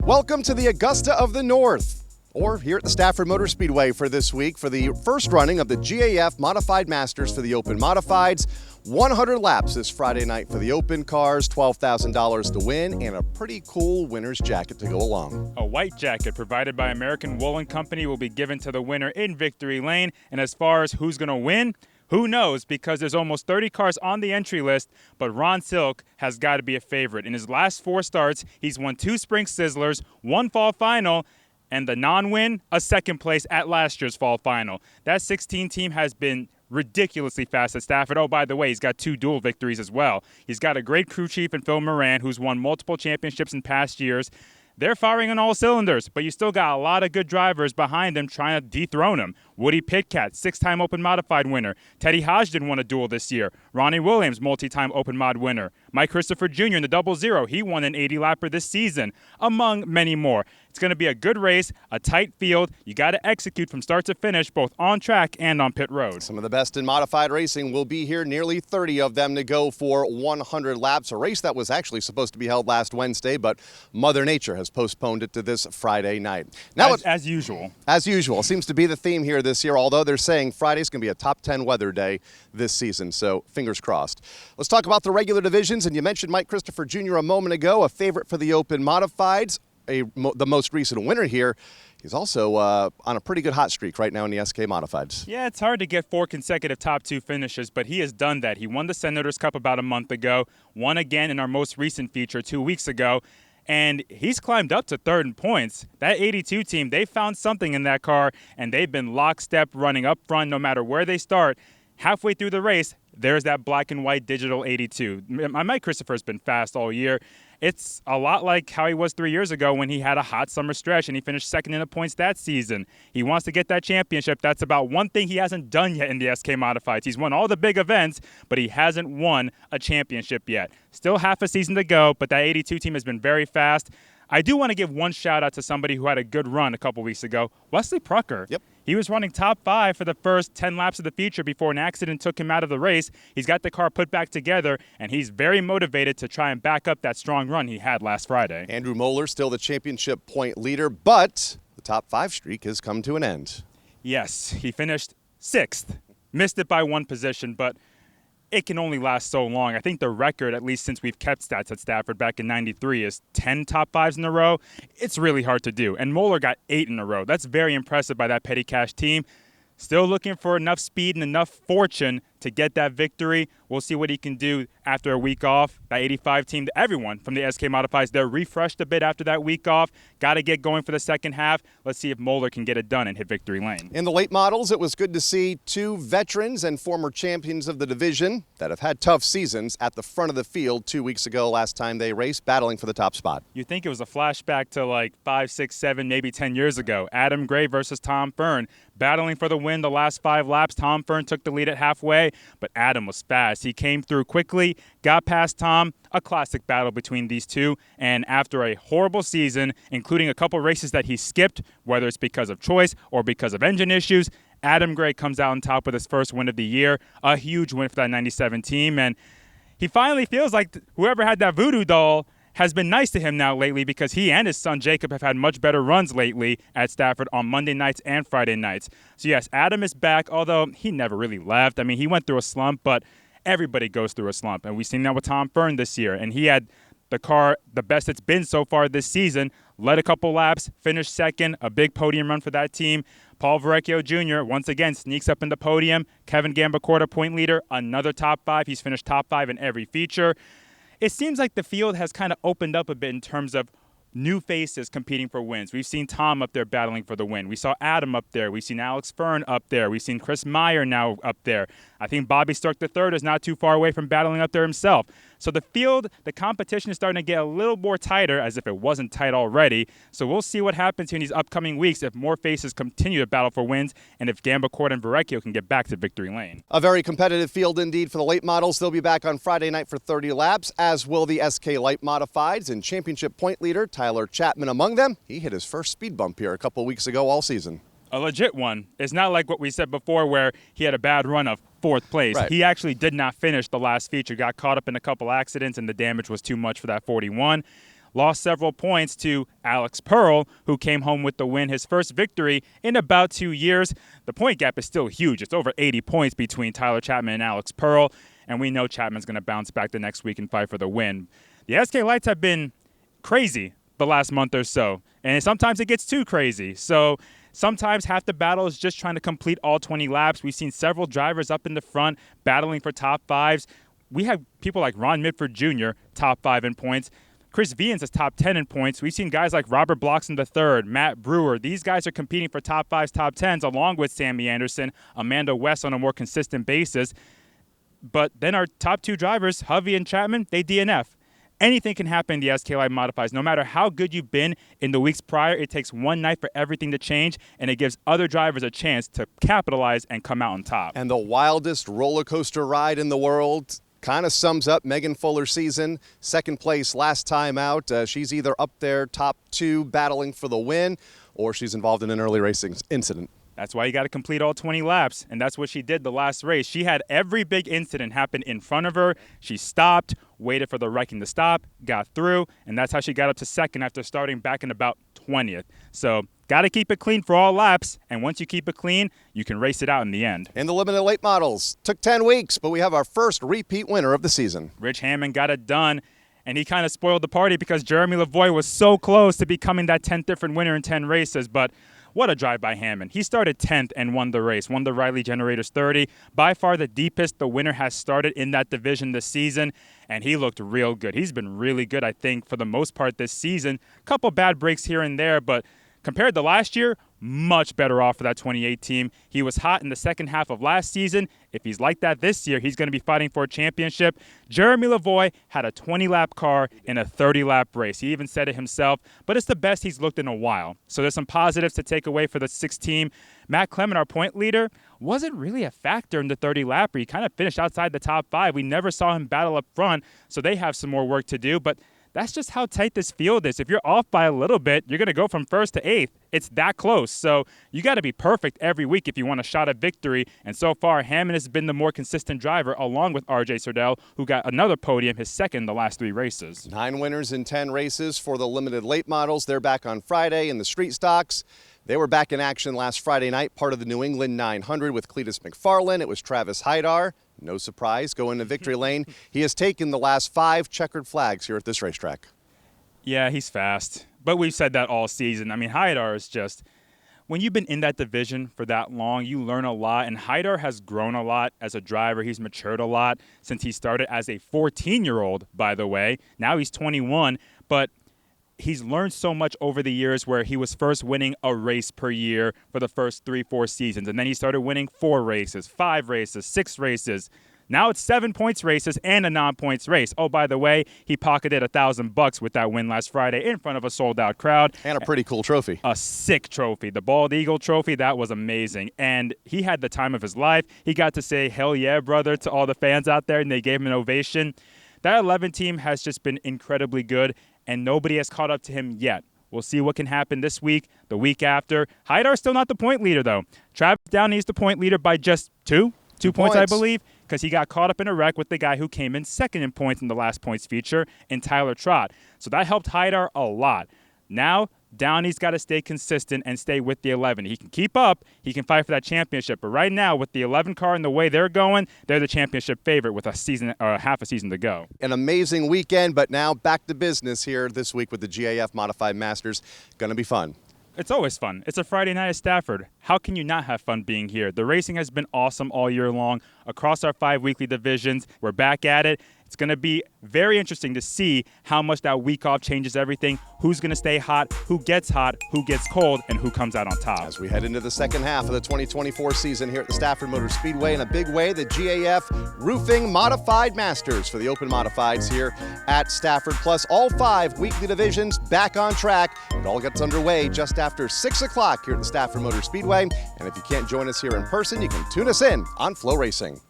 Welcome to the Augusta of the North, or here at the Stafford Motor Speedway for this week for the first running of the GAF Modified Masters for the Open Modifieds. 100 laps this Friday night for the Open cars, $12,000 to win, and a pretty cool winner's jacket to go along. A white jacket provided by American Woolen Company will be given to the winner in victory lane. And as far as who's going to win, who knows, because there's almost 30 cars on the entry list, but Ron Silk has got to be a favorite. In his last 4 starts, he's won 2 Spring Sizzlers, 1 Fall Final, and the non-win, a second place at last year's Fall Final. That 16 team has been ridiculously fast at Stafford. Oh, by the way, he's got 2 dual victories as well. He's got a great crew chief in Phil Moran, who's won multiple championships in past years. They're firing on all cylinders, but you still got a lot of good drivers behind them trying to dethrone him. Woody Pitkat, 6-time Open Modified winner. Teddy Hodgson won a duel this year. Ronnie Williams, multi-time Open Mod winner. Mike Christopher Jr. in the 00, he won an 80-lapper this season, among many more. It's going to be a good race, a tight field. You got to execute from start to finish, both on track and on pit road. Some of the best in modified racing will be here, nearly 30 of them to go for 100 laps, a race that was actually supposed to be held last Wednesday, but Mother Nature has postponed it to this Friday night. Now, as usual. As usual. Seems to be the theme here this year, although they're saying Friday's going to be a top 10 weather day this season, so fingers crossed. Let's talk about the regular divisions, and you mentioned Mike Christopher Jr. a moment ago, a favorite for the Open Modifieds. The most recent winner here. He's also on a pretty good hot streak right now in the SK Modifieds. Yeah, it's hard to get 4 consecutive top 2 finishes, but he has done that. He won the Senators Cup about a month ago, won again in our most recent feature 2 weeks ago, and he's climbed up to 3rd in points. That 82 team, they found something in that car, and they've been lockstep running up front no matter where they start. Halfway through the race, there's that black and white digital 82. Mike Christopher's been fast all year. It's a lot like how he was 3 years ago when he had a hot summer stretch and he finished 2nd in the points that season. He wants to get that championship. That's about one thing he hasn't done yet in the SK Modifieds. He's won all the big events, but he hasn't won a championship yet. Still half a season to go, but that 82 team has been very fast. I do want to give one shout out to somebody who had a good run a couple weeks ago, Wesley Prucker. Yep. He was running top 5 for the first 10 laps of the feature before an accident took him out of the race. He's got the car put back together, and he's very motivated to try and back up that strong run he had last Friday. Andrew Moeller still the championship point leader, but the top 5 streak has come to an end. Yes, he finished 6th. Missed it by 1 position, but it can only last so long. I think the record, at least since we've kept stats at Stafford back in '93, is 10 top 5s in a row. It's really hard to do. And Moeller got 8 in a row. That's very impressive by that Petty Cash team. Still looking for enough speed and enough fortune to get that victory. We'll see what he can do after a week off. That 85 team, everyone from the SK Modifieds, they're refreshed a bit after that week off. Got to get going for the second half. Let's see if Moeller can get it done and hit victory lane. In the late models, it was good to see 2 veterans and former champions of the division that have had tough seasons at the front of the field 2 weeks ago, last time they raced, battling for the top spot. You think it was a flashback to like 5, 6, 7, maybe 10 years ago. Adam Gray versus Tom Fern, battling for the win the last 5 laps. Tom Fern took the lead at halfway, but Adam was fast. He came through quickly, got past Tom. A classic battle between these two, and after a horrible season, including a couple races that he skipped, whether it's because of choice or because of engine issues, Adam Gray comes out on top with his first win of the year, a huge win for that 97 team, and he finally feels like whoever had that voodoo doll has been nice to him now lately, because he and his son Jacob have had much better runs lately at Stafford on Monday nights and Friday nights. So yes, Adam is back, although he never really left. I mean, he went through a slump, but everybody goes through a slump, and we've seen that with Tom Fern this year, and he had the car the best it's been so far this season, led a couple laps, finished 2nd, a big podium run for that team. Paul Verrecchio Jr. once again sneaks up in the podium. Kevin Gambacorta, point leader, another top 5. He's finished top 5 in every feature. It seems like the field has kind of opened up a bit in terms of new faces competing for wins. We've seen Tom up there battling for the win. We saw Adam up there. We've seen Alex Fern up there. We've seen Chris Meyer now up there. I think Bobby Stark III is not too far away from battling up there himself. So the field, the competition is starting to get a little more tighter, as if it wasn't tight already. So we'll see what happens here in these upcoming weeks if more faces continue to battle for wins and if Gambacorta and Verrecchio can get back to victory lane. A very competitive field indeed for the late models. They'll be back on Friday night for 30 laps, as will the SK Light Modifieds, and championship point leader Tyler Chapman among them. He hit his first speed bump here a couple weeks ago all season. A legit one. It's not like what we said before where he had a bad run of 4th place. Right. He actually did not finish the last feature, got caught up in a couple accidents, and the damage was too much for that 41. lost several points to Alex Pearl, who came home with the win, his first victory in about 2 years. The point gap is still huge. It's over 80 points between Tyler Chapman and Alex Pearl, and we know Chapman's going to bounce back the next week and fight for the win. The SK Lights have been crazy the last month or so, and sometimes it gets too crazy. So sometimes half the battle is just trying to complete all 20 laps. We've seen several drivers up in the front battling for top fives. We have people like Ron Mitford Jr., top 5 in points. Chris Vians is top 10 in points. We've seen guys like Robert Bloxham III, Matt Brewer. These guys are competing for top 5s, top 10s, along with Sammy Anderson, Amanda West on a more consistent basis. But then our top 2 drivers, Hovey and Chapman, they DNF. Anything can happen in the SK Light Modifieds. No matter how good you've been in the weeks prior, it takes one night for everything to change, and it gives other drivers a chance to capitalize and come out on top. And the wildest roller coaster ride in the world kind of sums up Megan Fuller's season. Second place last time out. She's either up there, top 2, battling for the win, or she's involved in an early racing incident. That's why you got to complete all 20 laps, and that's what she did the last race. She had every big incident happen in front of her. She stopped, waited for the wrecking to stop, got through, and that's how she got up to second after starting back in about 20th. So got to keep it clean for all laps, and once you keep it clean, you can race it out in the end. In the limited late models, took 10 weeks, but we have our first repeat winner of the season. Rich Hammond got it done, and he kind of spoiled the party because Jeremy Lavoie was so close to becoming that 10th different winner in 10 races, but what a drive by Hammond. He started 10th and won the race, won the Riley Generators 30. By far the deepest the winner has started in that division this season, and he looked real good. He's been really good, I think, for the most part this season. Couple bad breaks here and there, but compared to last year, much better off for that 28 team. He was hot in the second half of last season. If he's like that this year, he's going to be fighting for a championship. Jeremy Lavoie had a 20-lap car in a 30-lap race. He even said it himself, but it's the best he's looked in a while. So there's some positives to take away for the 6th team. Matt Clement, our point leader, wasn't really a factor in the 30-lapper. He kind of finished outside the top 5. We never saw him battle up front, so they have some more work to do, but that's just how tight this field is. If you're off by a little bit, you're going to go from 1st to 8th. It's that close. So you got to be perfect every week if you want a shot at victory. And so far, Hammond has been the more consistent driver, along with RJ Serdell, who got another podium, his second the last 3 races. 9 winners in 10 races for the limited late models. They're back on Friday in the street stocks. They were back in action last Friday night, part of the New England 900 with Cletus McFarlane. It was Travis Haidar. No surprise, going to victory lane. He has taken the last 5 checkered flags here at this racetrack. Yeah, he's fast. But we've said that all season. I mean, Haidar is just, when you've been in that division for that long, you learn a lot. And Haidar has grown a lot as a driver. He's matured a lot since he started as a 14-year-old, by the way. Now he's 21. But he's learned so much over the years where he was first winning a race per year for the first 3-4 seasons. And then he started winning 4 races, 5 races, 6 races. Now it's 7 points races and a non-points race. Oh, by the way, he pocketed $1,000 with that win last Friday in front of a sold-out crowd. And a pretty cool trophy. A sick trophy. The Bald Eagle trophy, that was amazing. And he had the time of his life. He got to say, hell yeah, brother, to all the fans out there, and they gave him an ovation. That 11 team has just been incredibly good, and nobody has caught up to him yet. We'll see what can happen this week, the week after. Haidar's still not the point leader, though. Travis Downey's the point leader by just 2 points, I believe, because he got caught up in a wreck with the guy who came in second in points in the last points feature, in Tyler Trott. So that helped Haidar a lot. Now, Downey's got to stay consistent and stay with the 11. He can keep up. He can fight for that championship. But right now, with the 11 car and the way they're going, they're the championship favorite with a season or half a season to go. An amazing weekend, but now back to business here this week with the GAF Modified Masters. Going to be fun. It's always fun. It's a Friday night at Stafford. How can you not have fun being here? The racing has been awesome all year long across our 5 weekly divisions. We're back at it. It's going to be very interesting to see how much that week off changes everything, who's going to stay hot, who gets cold, and who comes out on top. As we head into the second half of the 2024 season here at the Stafford Motor Speedway, in a big way, the GAF Roofing Modified Masters for the Open Modifieds here at Stafford, plus all 5 weekly divisions back on track. It all gets underway just after 6 o'clock here at the Stafford Motor Speedway. And if you can't join us here in person, you can tune us in on Flow Racing.